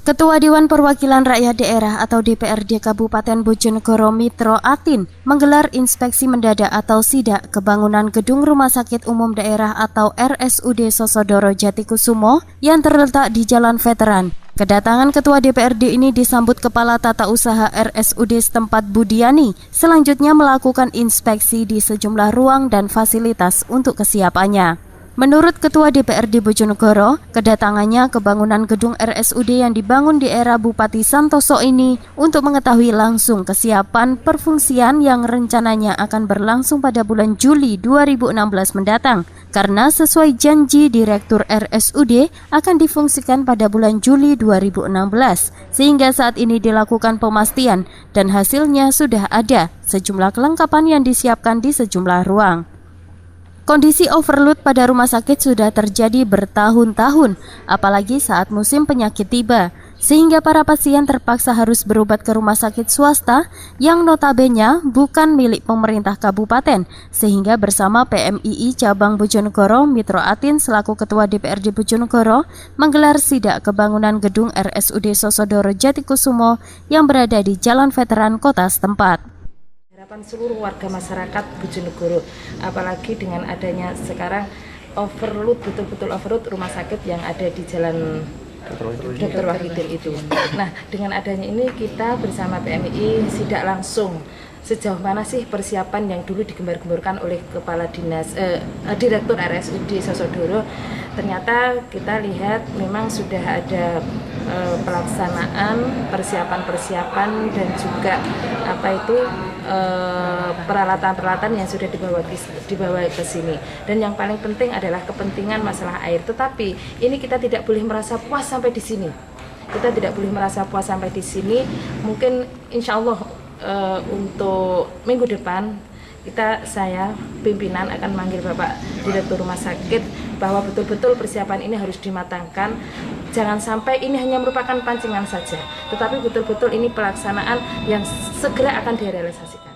Ketua Dewan Perwakilan Rakyat Daerah atau DPRD Kabupaten Bojonegoro Mitro Atin menggelar inspeksi mendadak atau sidak kebangunan gedung Rumah Sakit Umum Daerah atau RSUD Sosodoro Jatikusumo yang terletak di Jalan Veteran. Kedatangan Ketua DPRD ini disambut Kepala Tata Usaha RSUD setempat Budiani, selanjutnya melakukan inspeksi di sejumlah ruang dan fasilitas untuk kesiapannya. Menurut Ketua DPRD Bojonegoro, kedatangannya ke bangunan gedung RSUD yang dibangun di era Bupati Santoso ini untuk mengetahui langsung kesiapan perfungsian yang rencananya akan berlangsung pada bulan Juli 2016 mendatang. Karena sesuai janji Direktur RSUD akan difungsikan pada bulan Juli 2016, sehingga saat ini dilakukan pemastian dan hasilnya sudah ada sejumlah kelengkapan yang disiapkan di sejumlah ruang. Kondisi overload pada rumah sakit sudah terjadi bertahun-tahun, apalagi saat musim penyakit tiba, sehingga para pasien terpaksa harus berobat ke rumah sakit swasta yang notabene bukan milik pemerintah kabupaten, sehingga bersama PMII Cabang Bojonegoro Mitro Atin selaku Ketua DPRD Bojonegoro menggelar sidak kebangunan gedung RSUD Sosodoro Jatikusumo yang berada di Jalan Veteran kota setempat. Harapan seluruh warga masyarakat Bojonegoro, apalagi dengan adanya sekarang overload, betul-betul overload rumah sakit yang ada di Jalan Dr. Wahidin itu. Nah, dengan adanya ini kita bersama PMII sidak langsung sejauh mana sih persiapan yang dulu digembar-gemborkan oleh Kepala Dinas Direktur RSUD Sosodoro. Ternyata kita lihat memang sudah ada pelaksanaan persiapan dan juga peralatan-peralatan yang sudah dibawa ke sini. Dan yang paling penting adalah kepentingan masalah air. Tetapi ini kita tidak boleh merasa puas sampai di sini. Kita tidak boleh merasa puas sampai di sini. Mungkin insya Allah untuk minggu depan saya pimpinan akan manggil Bapak Direktur Rumah Sakit bahwa betul-betul persiapan ini harus dimatangkan. Jangan sampai ini hanya merupakan pancingan saja, tetapi betul-betul ini pelaksanaan yang segera akan direalisasikan.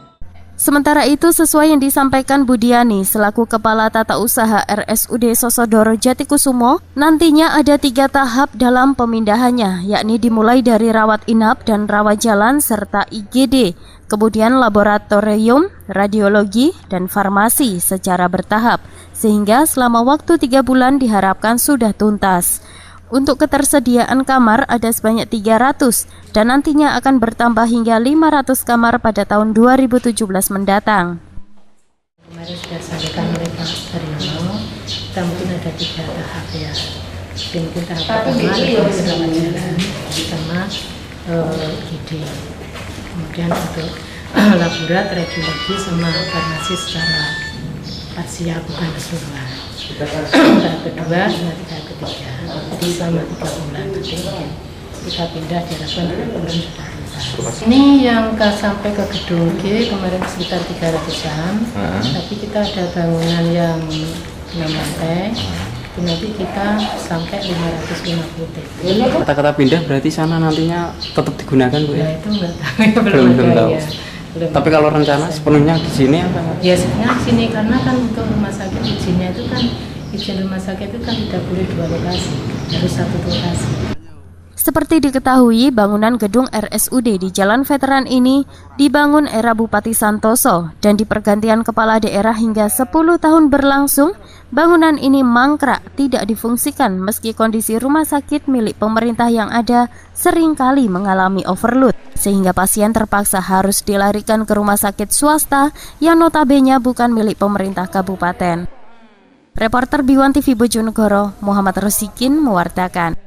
Sementara itu, sesuai yang disampaikan Budiani selaku Kepala Tata Usaha RSUD Sosodoro Jatikusumo, nantinya ada 3 tahap dalam pemindahannya, yakni dimulai dari rawat inap dan rawat jalan serta IGD, kemudian laboratorium, radiologi, dan farmasi secara bertahap, sehingga selama waktu 3 bulan diharapkan sudah tuntas. Untuk ketersediaan kamar ada sebanyak 300 dan nantinya akan bertambah hingga 500 kamar pada tahun 2017 mendatang. Kemarin sudah sampaikan oleh Pak Daryono, kita mungkin ada 3 tahap ya. Mungkin tahap pertama rawat jalan sama IGD. Kemudian untuk laborat, radiologi sama farmasi secara parsial bukan keseluruhan. Tahap kedua, nanti tahap ketiga. Jadi selama 3 bulan nanti kita pindah diharapkan 3 bulan sudah tuntas. Ini yang sampai ke gedung G kemarin sekitar 300-an, tapi kita ada bangunan yang 6 lantai. Nanti kita sampai 550 TP. Kata-kata pindah berarti sana nantinya tetap digunakan, Bu ya? Nah, itu enggak tahu, belum tahu. Ya. Tapi kalau rencana sepenuhnya di sini apa? Ya sebenarnya di sini karena kan untuk rumah sakit izinnya itu kan izin rumah sakit itu kan tidak boleh 2 lokasi, harus 1 lokasi. Seperti diketahui, bangunan gedung RSUD di Jalan Veteran ini dibangun era Bupati Santoso dan di pergantian kepala daerah hingga 10 tahun berlangsung, bangunan ini mangkrak tidak difungsikan meski kondisi rumah sakit milik pemerintah yang ada seringkali mengalami overload, sehingga pasien terpaksa harus dilarikan ke rumah sakit swasta yang notabene bukan milik pemerintah kabupaten. Reporter B1 TV Bojonegoro, Muhammad Rosikin mewartakan.